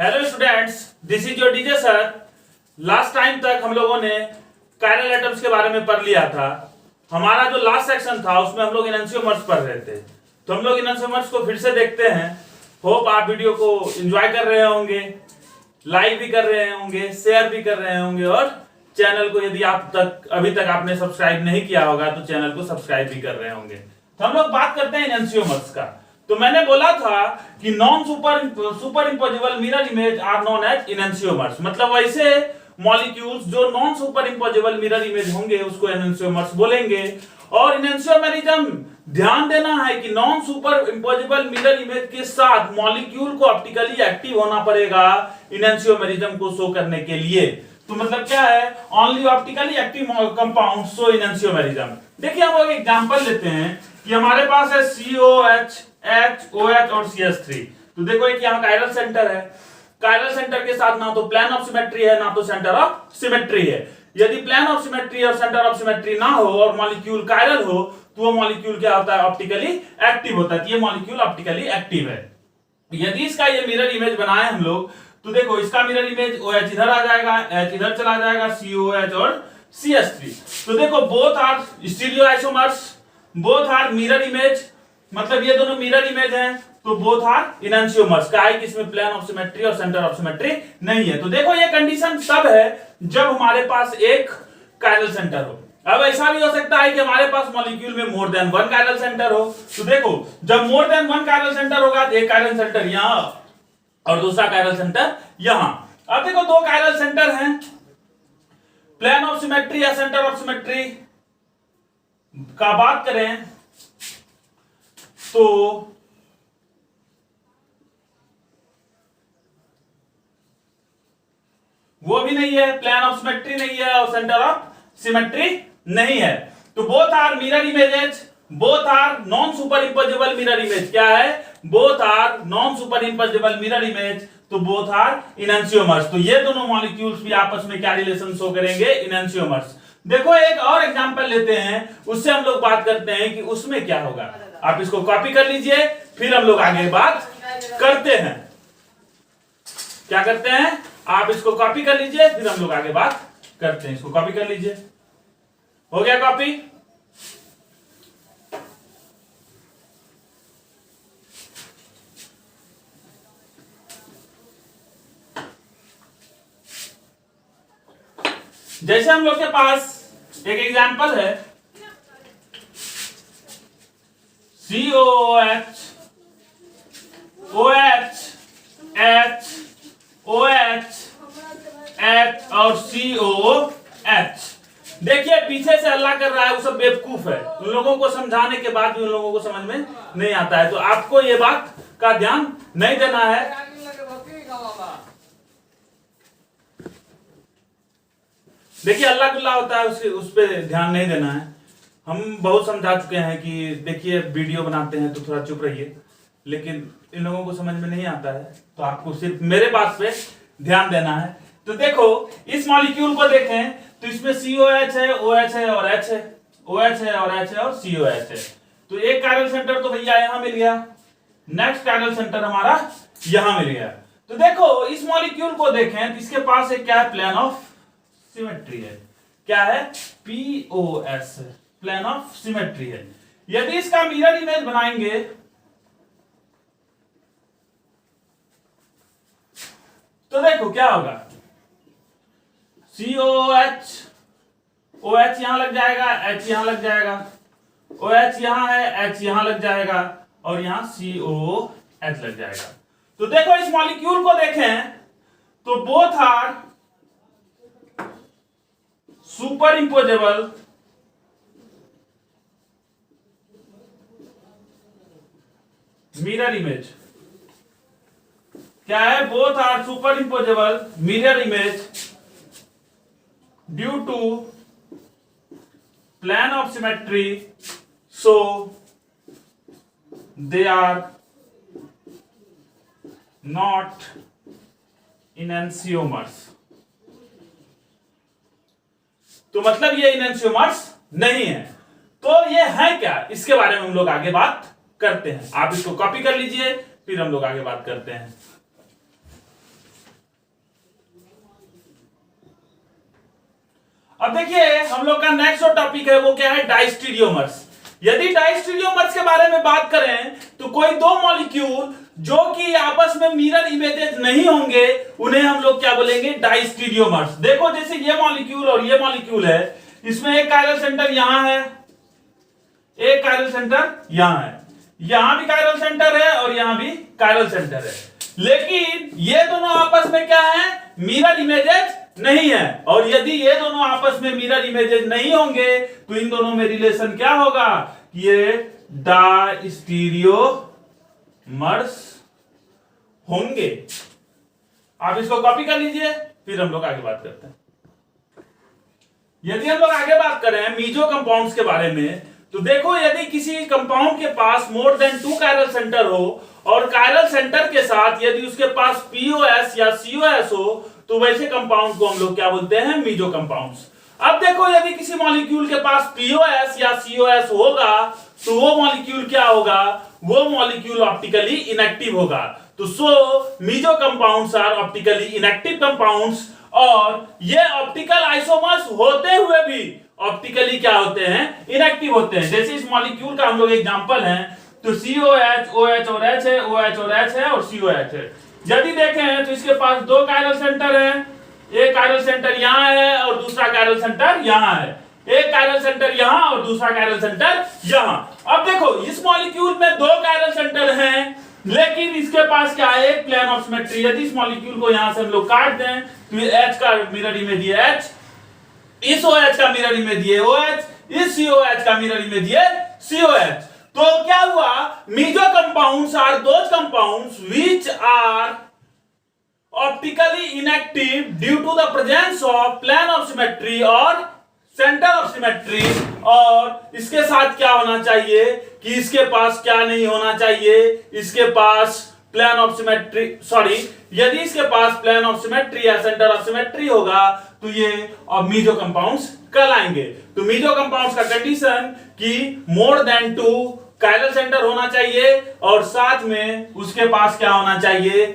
Hello students, this is your DJ sir. Last time तक हम लोगों ने कायरल एटम्स के बारे में पढ़ लिया था। हमारा जो लास्ट सेक्शन था उसमें हम लोग इनैंशियोमर्स पढ़ रहे थे, तो हम लोग इनैंशियोमर्स को फिर से देखते हैं। होप आप वीडियो को एंजॉय कर रहे होंगे, लाइक भी कर रहे होंगे, शेयर भी कर रहे होंगे और चैनल को यदि अभी तक आपने सब्सक्राइब नहीं किया होगा तो चैनल को सब्सक्राइब भी कर रहे होंगे। तो हम लोग बात करते हैं इनैंशियोमर्स का। तो मैंने बोला था कि non super imposable mirror image are known as enantiomers. मतलब वैसे मॉलिक्यूल्स जो non super imposable mirror image होंगे उसको इनैंशियोमर्स बोलेंगे। और इनैंशियोमेरिज्म, ध्यान देना है कि non super imposable mirror image के साथ मॉलिक्यूल को ऑप्टिकली एक्टिव होना पड़ेगा इनैंशियोमेरिज्म को शो करने के लिए। तो मतलब क्या है, only optically active compound show enantiomerism. देखिए हम लोग एग्जांपल लेते हैं कि हमारे पास है COH, HOH और CH3। तो देखो एक यहाँ कायरल सेंटर है। कायरल सेंटर के साथ ना तो प्लेन ऑफ सिमेट्री है ना तो सेंटर ऑफ सिमेट्री है। यदि प्लेन ऑफ सिमेट्री और सेंटर ऑफ सिमेट्री ना हो और मॉलिक्यूल कायरल हो तो वो मॉलिक्यूल क्या होता है, ऑप्टिकली एक्टिव होता है। ये मॉलिक्यूल ऑप्टिकली एक्टिव है। यदि इसका ये मिरर इमेज बनाए हम लोग तो देखो इसका मिरर इमेज OH इधर आ जाएगा, H इधर चला जाएगा, COH और CH3। तो देखो both are stereoisomers, both are mirror image, मतलब ये दोनों मिरर इमेज हैं तो बोथ आर इनैंशियोमर्स। का है कि इसमें प्लेन ऑफ सिमेट्री और सेंटर ऑफ सिमेट्री नहीं है। तो देखो ये कंडीशन तब है जब हमारे पास एक कायरल सेंटर हो। अब ऐसा भी हो सकता है कि हमारे पास मॉलिक्यूल में more than one chiral centre हो। तो देखो जब more than one chiral centre होगा तो एक कायरल सेंटर यहां और दूसरा कायरल सेंटर यहां। अब देखो दो कायरल सेंटर हैं, प्लेन ऑफ सिमेट्री या सेंटर ऑफ सिमेट्री का बात करें तो वो भी नहीं है, प्लेन ऑफ सिमेट्री नहीं है और सेंटर ऑफ सिमेट्री नहीं है। तो both are mirror images, both are non super imposable mirror image. क्या है, both are non super imposable mirror image, तो बोथ आर इनैंशियोमर्स। तो ये दोनों मॉलिक्यूल्स भी आपस में क्या रिलेशन शो करेंगे, इनैंशियोमर्स। देखो एक और एग्जांपल लेते हैं, उससे हम लोग बात करते हैं कि उसमें क्या होगा। आप इसको कॉपी कर लीजिए, फिर हम लोग आगे बात करते हैं। क्या करते हैं, आप इसको कॉपी कर लीजिए, फिर हम लोग आगे बात करते हैं। इसको कॉपी कर लीजिए, हो गया कॉपी। जैसे हम लोग के पास एक एग्जांपल है COH, OH, H, OH, H और COH। देखिए पीछे से हल्ला कर रहा है, वो सब बेवकूफ है। उन लोगों को समझाने के बाद भी उन लोगों को समझ में नहीं आता है। तो आपको ये बात का ध्यान नहीं देना है। देखिए अल्लाह गुल्ला होता है, उस पर ध्यान नहीं देना है। हम बहुत समझा चुके हैं कि देखिए वीडियो बनाते हैं तो थोड़ा चुप रहिए, लेकिन इन लोगों को समझ में नहीं आता है। तो आपको सिर्फ मेरे बात पे ध्यान देना है। तो देखो इस मॉलिक्यूल को देखें तो इसमें COH है, OH है और H है, OH है और H है और COH है। तो एक कायरल सेंटर तो भैया यहां मिल गया, नेक्स्ट कायरल सेंटर हमारा यहां मिल गया। तो देखो इस मॉलिक्यूल को देखें तो इसके पास एक क्या है, प्लेन ऑफ सिमेट्री है। क्या है, POS, प्लेन ऑफ सिमेट्री है। यदि इसका मिरर इमेज बनाएंगे तो देखो क्या होगा, COH, OH यहां लग जाएगा, H यहां लग जाएगा, OH यहां है, H यहां लग जाएगा और यहां COH लग जाएगा। तो देखो इस मॉलिक्यूल को देखें तो both are super imposable mirror image. क्या है, both are super imposable mirror image due to plane of symmetry, so they are not enantiomers. तो मतलब ये इनैंशियोमर्स नहीं है। तो ये है क्या, इसके बारे में हम लोग आगे बात करते हैं। आप इसको कॉपी कर लीजिए, फिर हम लोग आगे बात करते हैं। अब देखिए हम लोग का नेक्स्ट जो टॉपिक है वो क्या है, डाइस्टीरियोमर्स। यदि डाइस्टीरियोमर्स के बारे में बात करें तो कोई दो मॉलिक्यूल जो कि आपस में मिरर इमेजेस नहीं होंगे उन्हें हम लोग क्या बोलेंगे, डाइस्टीरियोमर्स। देखो जैसे ये मॉलिक्यूल और ये मॉलिक्यूल है, इसमें एक कायरल सेंटर यहां है, एक कायरल सेंटर यहां है, यहां भी कायरल सेंटर है और यहां भी कायरल सेंटर है, लेकिन ये दोनों आपस में क्या है, मिरर इमेजेस नहीं है। और यदि ये दोनों आपस में मिरर इमेजेस नहीं होंगे तो इन दोनों में रिलेशन क्या होगा, ये डाइस्टीरियोमर्स होंगे। आप इसको कॉपी कर लीजिए, फिर हम लोग आगे बात करते हैं। यदि हम लोग आगे बात करें मीजो कंपाउंड्स के बारे में, तो देखो यदि किसी कंपाउंड के पास मोर देन 2 कायरल सेंटर हो और कायरल सेंटर के साथ यदि उसके पास पीओएस या सीओएस हो तो वैसे कंपाउंड को हम लोग क्या बोलते हैं, मीजो कंपाउंड्स। अब देखो यदि किसी मॉलिक्यूल के पास पीओएस या सीओएस होगा तो वो मॉलिक्यूल क्या होगा, वो मॉलिक्यूल ऑप्टिकली इनएक्टिव होगा। तो meso compounds are optically inactive compounds, और ये ऑप्टिकल आइसोमर्स होते हुए भी ऑप्टिकली क्या होते हैं, इनएक्टिव होते हैं। जैसे इस मॉलिक्यूल का हम लोग एग्जांपल है, तो COH, OH और H है, OH और H है और COH है। यदि देखें तो इसके पास दो कायरल सेंटर है, एक कायरल सेंटर यहां है और दूसरा कायरल सेंटर यहां है, एक कायरल सेंटर यहां और दूसरा कायरल सेंटर यहां। अब देखो इस मॉलिक्यूल में दो कायरल सेंटर हैं, लेकिन इसके पास क्या है, एक प्लेन ऑफ सिमेट्री। यदि इस मॉलिक्यूल को यहां से हम लोग काट दें तो H का मिरर इमेज ये H, इस OH का मिरर इमेज ये OH, इस COH का मिरर इमेज ये COH। तो क्या हुआ, meso compounds are those compounds which are optically inactive due to the presence of plane of symmetry और सेंटर ऑफ सिमेट्री। और इसके साथ क्या होना चाहिए कि इसके पास क्या नहीं होना चाहिए, इसके पास प्लेन ऑफ सिमेट्री, सॉरी, यदि इसके पास प्लेन ऑफ सिमेट्री या सेंटर ऑफ सिमेट्री होगा तो ये मीजो कंपाउंड्स कहलाएंगे। तो मीजो कंपाउंड्स का कंडीशन कि मोर देन 2 कायरल सेंटर होना चाहिए और साथ में उसके पास क्या होना चाहिए,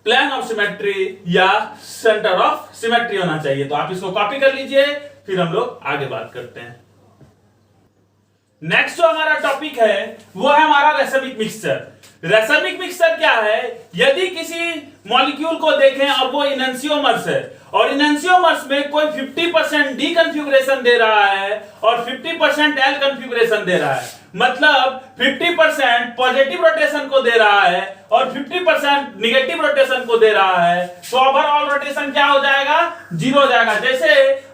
प्लेन ऑफ सिमेट्री या सेंटर ऑफ सिमेट्री होना चाहिए। तो आप इसको कॉपी कर लीजिए, फिर हम लोग आगे बात करते हैं। नेक्स्ट जो हमारा टॉपिक है वो है हमारा रेसमिक मिक्सचर। रेसमिक मिक्सचर क्या है, यदि किसी मॉलिक्यूल को देखें और वो इनएंशियोमर्स है और इनएंशियोमर्स में कोई 50% डी कन्फिगरेशन दे रहा है और 50% एल कन्फिगरेशन दे रहा है, मतलब 50% पॉजिटिव रोटेशन को दे रहा है और 50% निगेटिव रोटेशन को दे रहा है, तो ओवरऑल रोटेशन क्या हो जाएगा, 0 हो जाएगा। जैसे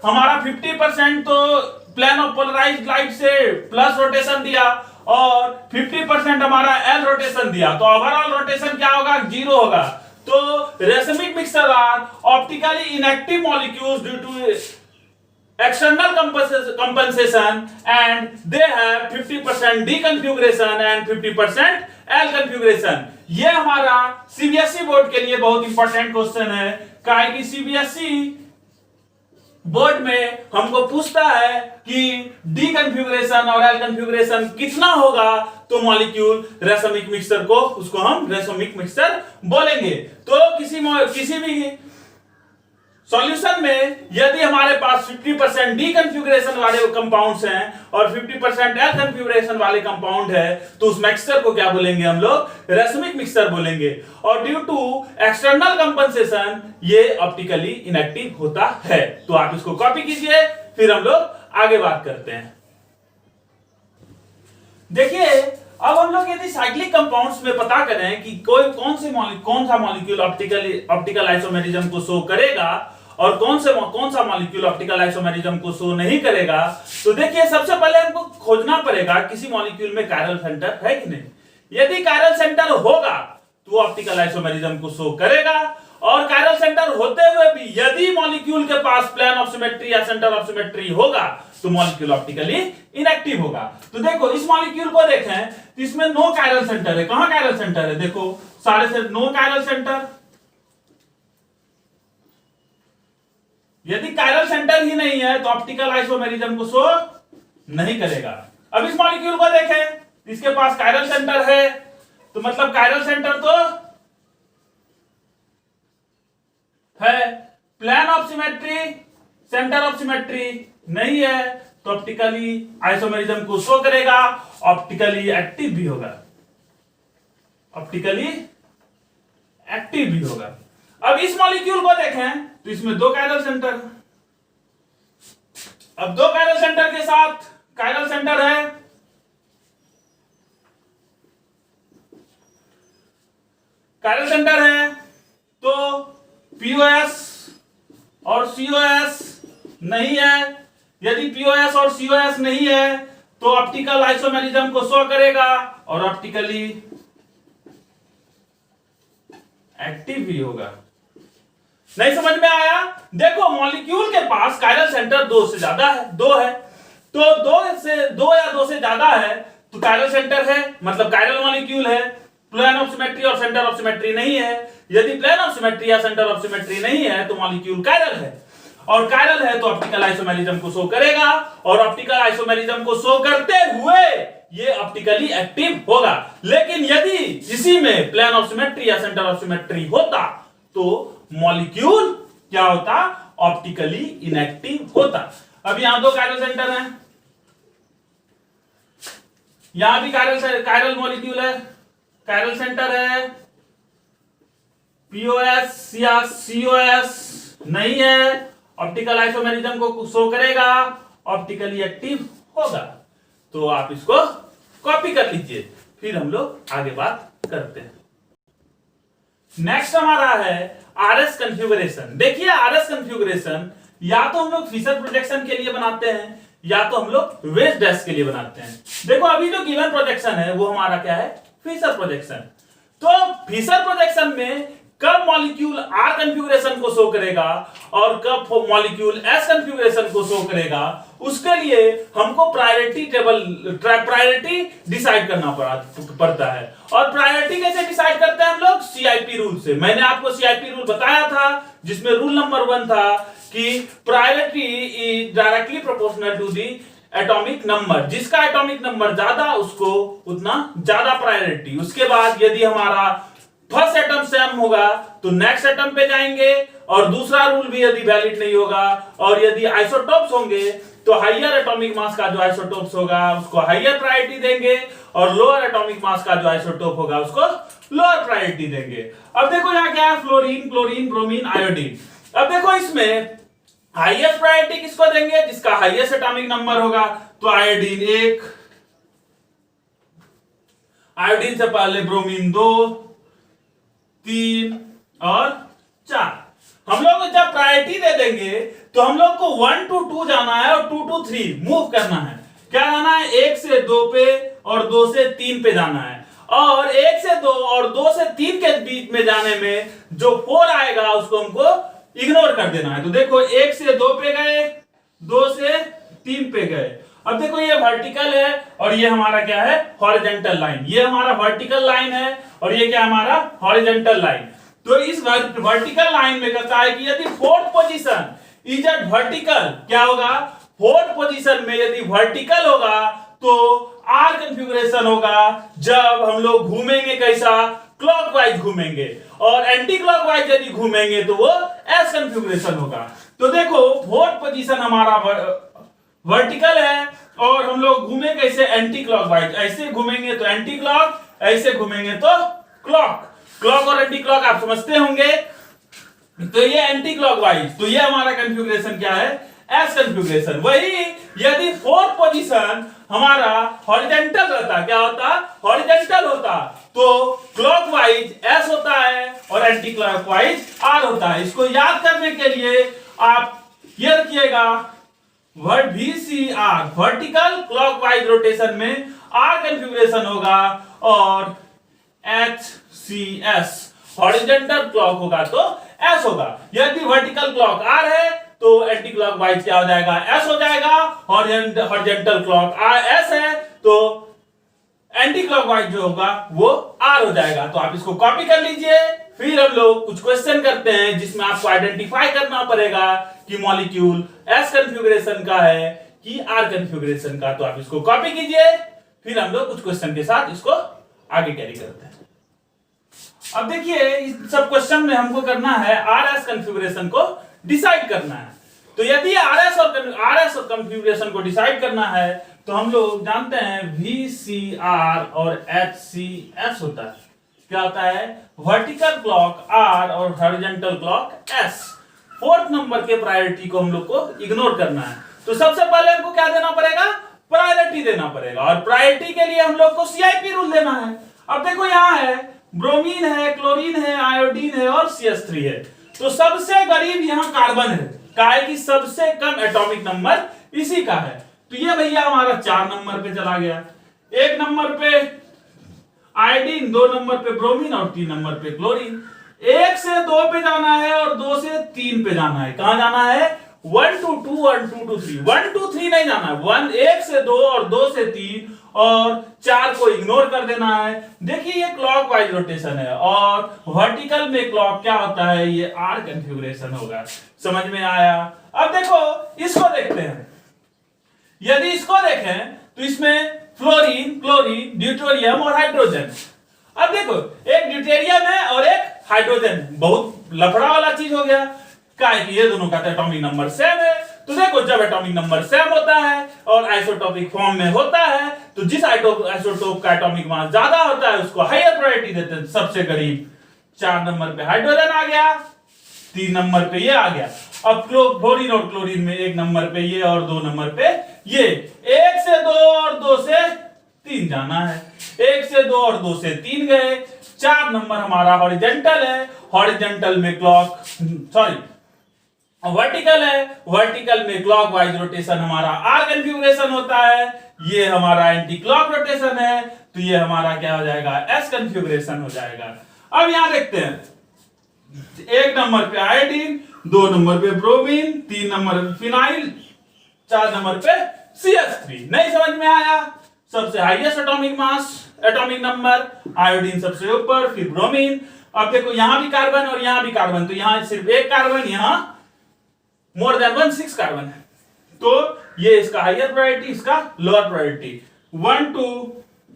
हमारा 50% तो प्लेन ऑफ पोलराइज्ड लाइट से प्लस रोटेशन दिया और 50% हमारा एल रोटेशन दिया, तो ओवरऑल रोटेशन क्या होगा, 0 होगा। तो racemic mixture are optically inactive molecules due to external compensation and they have 50% D configuration and 50% L configuration। ये हमारा सीबीएसई बोर्ड के लिए बहुत इंपॉर्टेंट क्वेश्चन है, काहे कि सीबीएसई बोर्ड में हमको पूछता है कि डी कन्फिगरेशन और एल कन्फिगरेशन कितना होगा तो मॉलिक्यूल रेसमिक मिक्सचर को, उसको हम रेसमिक मिक्सचर बोलेंगे। तो किसी भी सॉल्यूशन में यदि हमारे पास 50% डी कन्फिगरेशन वाले कंपाउंड्स हैं और 50% एल कन्फिगरेशन वाले कंपाउंड है तो उस मिक्सचर को क्या बोलेंगे, हम लोग रेसमिक मिक्सचर बोलेंगे। और ड्यू टू एक्सटर्नल कंपनसेशन ये ऑप्टिकली इनएक्टिव होता है। तो आप इसको कॉपी कीजिए, फिर हम लोग आगे बात करते हैं। देखिए अब हम लोग यदि साइक्लिक कंपाउंड्स में पता करें कि कौन सा मॉलिक्यूल ऑप्टिकल आइसोमेरिज्म को शो करेगा और कौन सा मॉलिक्यूल ऑप्टिकल आइसोमेरिज्म को शो नहीं करेगा, तो देखिए सबसे पहले हमको खोजना पड़ेगा किसी मॉलिक्यूल में कायरल सेंटर है कि नहीं। यदि कायरल सेंटर होगा तो ऑप्टिकल आइसोमेरिज्म को शो करेगा, और कायरल सेंटर होते हुए भी यदि मॉलिक्यूल के पास प्लेन ऑफ सिमेट्री या सेंटर ऑफ सिमेट्री होगा तो मॉलिक्यूल ऑप्टिकली इनएक्टिव होगा। तो देखो इस मॉलिक्यूल को देखें तो इसमें नो कायरल सेंटर है। कहां कायरल सेंटर है, देखो सारे से नो कायरल सेंटर। यदि कायरल सेंटर ही नहीं है तो ऑप्टिकल आइसोमेरिज्म को शो नहीं करेगा। अब इस मॉलिक्यूल को देखें, इसके पास कायरल सेंटर है, तो मतलब कायरल सेंटर तो है, plane of symmetry centre of symmetry नहीं है, तो ऑप्टिकली आइसोमेरिज्म को शो करेगा, ऑप्टिकली एक्टिव भी होगा, ऑप्टिकली एक्टिव भी होगा। अब इस मॉलिक्यूल को देखें तो इसमें दो कायरल सेंटर, अब दो कायरल सेंटर के साथ कायरल सेंटर है, कायरल सेंटर है, तो पीओएस और सीओएस नहीं है। यदि पीओएस और सीओएस नहीं है तो ऑप्टिकल आइसोमेरिज्म को शो करेगा और ऑप्टिकली एक्टिव भी होगा। नहीं समझ में आया? देखो मॉलिक्यूल के पास कायरल सेंटर दो से ज्यादा है, दो है, तो दो या दो से ज्यादा है तो कायरल सेंटर है, मतलब कायरल मॉलिक्यूल है। प्लेन ऑफ सिमेट्री और सेंटर ऑफ सिमेट्री नहीं है। यदि प्लेन ऑफ सिमेट्री या सेंटर ऑफ सिमेट्री नहीं है तो मॉलिक्यूल कायरल है, और कायरल है तो ऑप्टिकल आइसोमेरिज्म को शो करेगा, और ऑप्टिकल आइसोमेरिज्म को शो करते हुए ये ऑप्टिकली एक्टिव होगा। लेकिन यदि इसी में प्लेन ऑफ सिमेट्री या सेंटर ऑफ सिमेट्री होता तो मॉलिक्यूल क्या होता? ऑप्टिकली इनएक्टिव होता। अब यहां दो कायरल सेंटर हैं, यहां भी कायरल मॉलिक्यूल है, कायरल सेंटर है, पीओएस या सीओएस नहीं है, ऑप्टिकल आइसोमेरिज्म को शो करेगा, ऑप्टिकली एक्टिव होगा। तो आप इसको कॉपी कर लीजिए, फिर हम लोग आगे बात करते हैं। नेक्स्ट हमारा है आरएस कॉन्फ़िगरेशन। देखिए आरएस कॉन्फ़िगरेशन या तो हम लोग फिशर प्रोजेक्शन के लिए बनाते हैं या तो हम लोग वेज डैश के लिए बनाते हैं। देखो अभी जो गिवन प्रोजेक्शन है वो हमारा क्या है? Fischer projection. तो फिशर प्रोजेक्शन में कब मॉलिक्यूल आर कॉन्फ़िगरेशन को शो करेगा और कब मॉलिक्यूल एस कॉन्फ़िगरेशन को शो करेगा, उसके लिए हमको प्रायोरिटी डिसाइड करना पड़ता है। और प्रायोरिटी कैसे डिसाइड करते हैं हम लोग? सीआईपी रूल से। मैंने आपको सीआईपी रूल बताया था जिसमें रूल नंबर 1 था कि priority is directly proportional to the atomic number. जिसका एटॉमिक नंबर ज्यादा उसको उतना ज्यादा प्रायोरिटी। उसके बाद यदि हमारा फर्स्ट एटम सेम होगा तो नेक्स्ट एटम पे जाएंगे, और दूसरा रूल भी यदि वैलिड नहीं होगा, और यदि आइसोटोप्स होंगे तो हायर एटॉमिक मास का जो आइसोटोप्स होगा उसको हायर प्रायोरिटी देंगे, और लोअर एटॉमिक मास का जो आइसोटोप होगा उसको लोअर प्रायोरिटी देंगे। अब देखो यहां क्या है? Fluorine, chlorine, bromine, iodine. अब देखो इसमें हाईएस्ट प्रायोरिटी किसको देंगे? जिसका हाईएस्ट एटॉमिक नंबर होगा। तो आयोडीन 1, आयोडीन से पहले ब्रोमीन 2, 3 और 4। हम लोग जब प्रायोरिटी दे देंगे तो हम लोग को 1 to 2 जाना है और 2 to 3 मूव करना है। क्या जाना है? 1 से 2 पे और 2 से 3 पे जाना है, और 1 से 2 और 2 से 3 के बीच में जाने में जो 4 आएगा उसको हमको इग्नोर कर देना है। तो देखो 1 से 2 पे गए, 2 से 3 पे गए। अब देखो ये वर्टिकल है और ये हमारा क्या है? Horizontal line. ये हमारा वर्टिकल लाइन है और ये क्या हमारा? Horizontal line. तो इस वर्टिकल लाइन में कहता है कि यदि fourth position is at vertical, क्या होगा? फोर्थ पोजीशन में यदि वर्टिकल होगा तो आर कॉन्फ़िगरेशन होगा। जब हम लोग घूमेंगे कैसा? क्लॉकवाइज घूमेंगे, और एंटी क्लॉकवाइज यदि घूमेंगे तो वो एस कॉन्फ़िगरेशन होगा। तो देखो फोर्थ पोजीशन हमारा वर्टिकल है और हम लोग घूमे कैसे? Anti clockwise. ऐसे घूमेंगे तो एंटी क्लॉक, ऐसे घूमेंगे तो क्लॉक। क्लॉक और एंटी क्लॉक आप समझते होंगे। तो ये एंटी क्लॉकवाइज, तो ये हमारा कॉन्फ़िगरेशन क्या है? S configuration. वही यदि फोर्थ पोजीशन हमारा हॉरिजॉन्टल रहता, क्या होता? हॉरिजॉन्टल होता, तो क्लॉकवाइज एस होता है और एंटी क्लॉकवाइज आर होता है। इसको याद करने के लिए आप ये रखिएगा, VCR वर्टिकल क्लॉकवाइज रोटेशन में आर कॉन्फ़िगरेशन होगा, और HCS हॉरिजॉन्टल क्लॉक होगा तो S होगा। यदि वर्टिकल क्लॉक R है तो एंटी क्लॉकवाइज क्या हो जाएगा? S हो जाएगा। हॉरिजॉन्टल क्लॉक S है तो एंटी क्लॉकवाइज जो होगा वो R हो जाएगा। तो आप इसको कॉपी कर लीजिए। फिर हम लोग कुछ क्वेश्चन करते हैं जिसमें आपको आइडेंटिफाई करना पड़ेगा कि मॉलिक्यूल एस कॉन्फ़िगरेशन का है कि आर कॉन्फ़िगरेशन का। तो आप इसको कॉपी कीजिए, फिर हम लोग कुछ क्वेश्चन के साथ इसको आगे कैरी करते हैं। अब देखिए इस सब क्वेश्चन में हमको करना है आर एस कॉन्फ़िगरेशन को डिसाइड करना है। तो यदि आरएस और कॉन्फ़िगरेशन को डिसाइड करना है तो हम लोग जानते हैं VCR और HCS होता है। क्या होता है? वर्टिकल क्लॉक R और horizontal clock S। Fourth number के प्रायोरिटी को हम लोग को इग्नोर करना है। तो सबसे पहले हमको क्या देना पड़ेगा? प्रायोरिटी देना पड़ेगा, और प्रायोरिटी के लिए हम लोग को CIP रूल देना है। अब देखो यहाँ है ब्रोमीन है, क्लोरीन है, आयोडीन है और CH3 है। तो सबसे गरीब यहाँ कार्बन है, काहे कि सबसे कम एटॉमिक नंबर इसी का है। तो ये भैया हमारा 4 नंबर पे चला गया। 1 नंबर पे आयोडीन, 2 नंबर पे ब्रोमीन और 3 नंबर पे क्लोरीन। 1 से 2 पे जाना है और 2 से 3 पे जाना है। कहां जाना है? 1 to 2 और 2 to 3। 1 to 3 नहीं जाना है, 1 से 2 और 2 से 3 और 4 को इग्नोर कर देना है। देखिए ये क्लॉक वाइज रोटेशन है, और वर्टिकल में क्लॉक क्या होता है? ये आर कॉन्फ़िगरेशन होगा। समझ में आया? अब देखो इसको देखते हैं। यदि इसको देखें तो इसमें फ्लोरीन, क्लोरीन, ड्यूटेरियम और हाइड्रोजन। अब देखो एक ड्यूटेरियम है और एक हाइड्रोजन, बहुत लफड़ा वाला चीज हो गया। काहे कि ये दोनों का एटॉमिक नंबर सेम है। तो देखो जब एटॉमिक नंबर सेम होता है और आइसोटोपिक फॉर्म में होता है तो जिस आइसोटोप का एटॉमिक मास ज्यादा होता है उसको हायर प्रायोरिटी देते हैं, सबसे करीब। 4 नंबर पे हाइड्रोजन आ गया, 3 नंबर पे ये आ गया। अब फ्लोरीन और क्लोरीन में 1 नंबर पे ये और 2 नंबर पे ये। 1 से 2 और 2 से 3 जाना है। 1 से 2 और 2 से 3 गए। 4 नंबर हमारा हॉरिजॉन्टल है, हॉरिजॉन्टल में वर्टिकल है, वर्टिकल में क्लॉकवाइज रोटेशन हमारा आर कॉन्फ़िगरेशन होता है। ये हमारा एंटी क्लॉक रोटेशन है, तो ये हमारा क्या हो जाएगा? एस कॉन्फ़िगरेशन हो जाएगा। अब यहां देखते हैं 1 नंबर पे आयोडीन, 2 नंबर पे ब्रोमीन, 3 नंबर पे फिनाइल, 4 नंबर पे CH3। नहीं समझ में आया? सबसे highest atomic mass, atomic number, iodine सबसे ऊपर, फिर ब्रोमीन। अब देखो यहां भी कार्बन और यहां भी कार्बन, तो यहां सिर्फ 1 कार्बन, यहां मोर देन 1 6 कार्बन है। तो ये इसका हायर प्रायोरिटी, इसका लोअर प्रायोरिटी। 1 to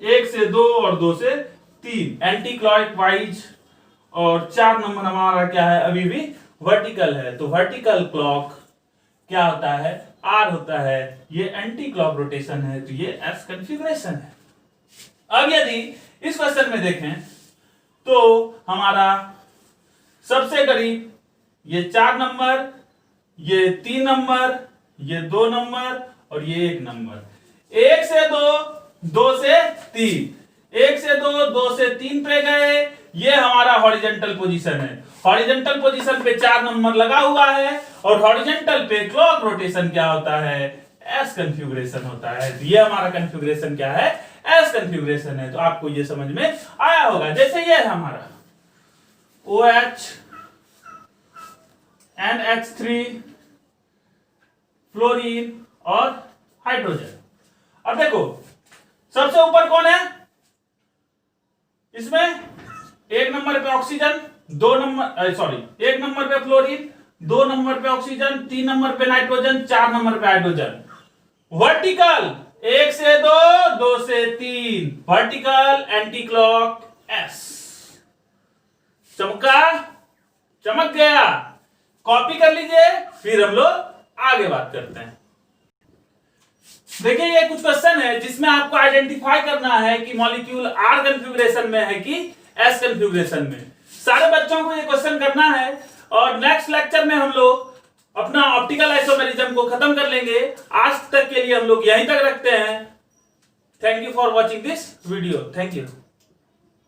1 से 2 और 2 से 3 एंटी क्लॉकवाइज, और 4 नंबर हमारा क्या है? अभी भी वर्टिकल है। तो वर्टिकल क्लॉक क्या होता है? आर होता है। ये एंटी क्लॉक रोटेशन है, तो ये एस कॉन्फ़िगरेशन है। अब यदि इस क्वेश्चन में देखें तो हमारा सबसे करीब ये 4 नंबर, ये 3 नंबर, ये 2 नंबर और ये 1 नंबर। 1 से 2, 2 से 3, 1 से 2, 2 से 3 पे गए। ये हमारा हॉरिजॉन्टल पोजीशन है। हॉरिजॉन्टल पोजीशन पे 4 नंबर लगा हुआ है, और हॉरिजॉन्टल पे क्लॉक रोटेशन क्या होता है? एस कॉन्फ़िगरेशन होता है। तो ये हमारा कॉन्फ़िगरेशन क्या है? एस कॉन्फ़िगरेशन है। तो आपको ये समझ में आया होगा। जैसे ये है हमारा OH, NH3, फ्लोरीन और हाइड्रोजन। अब देखो सबसे ऊपर कौन है? इसमें 1 नंबर पे ऑक्सीजन, 1 नंबर पे फ्लोरीन, 2 नंबर पे ऑक्सीजन, 3 नंबर पे नाइट्रोजन, 4 नंबर पे हाइड्रोजन। वर्टिकल 1 से 2, 2 से 3, वर्टिकल एंटी क्लॉक एस। चमका? चमक गया? कॉपी कर लीजिए, फिर हम लोग आगे बात करते हैं। देखिए ये कुछ क्वेश्चन है जिसमें आपको आइडेंटिफाई करना है कि मॉलिक्यूल आर कॉन्फ़िगरेशन में है कि एस कॉन्फ़िगरेशन में। सारे बच्चों को ये क्वेश्चन करना है, और नेक्स्ट लेक्चर में हम लोग अपना ऑप्टिकल आइसोमेरिज्म को खत्म कर लेंगे। आज तक के लिए हम लोग यहीं तक रखते हैं। Thank you for watching this video. Thank you.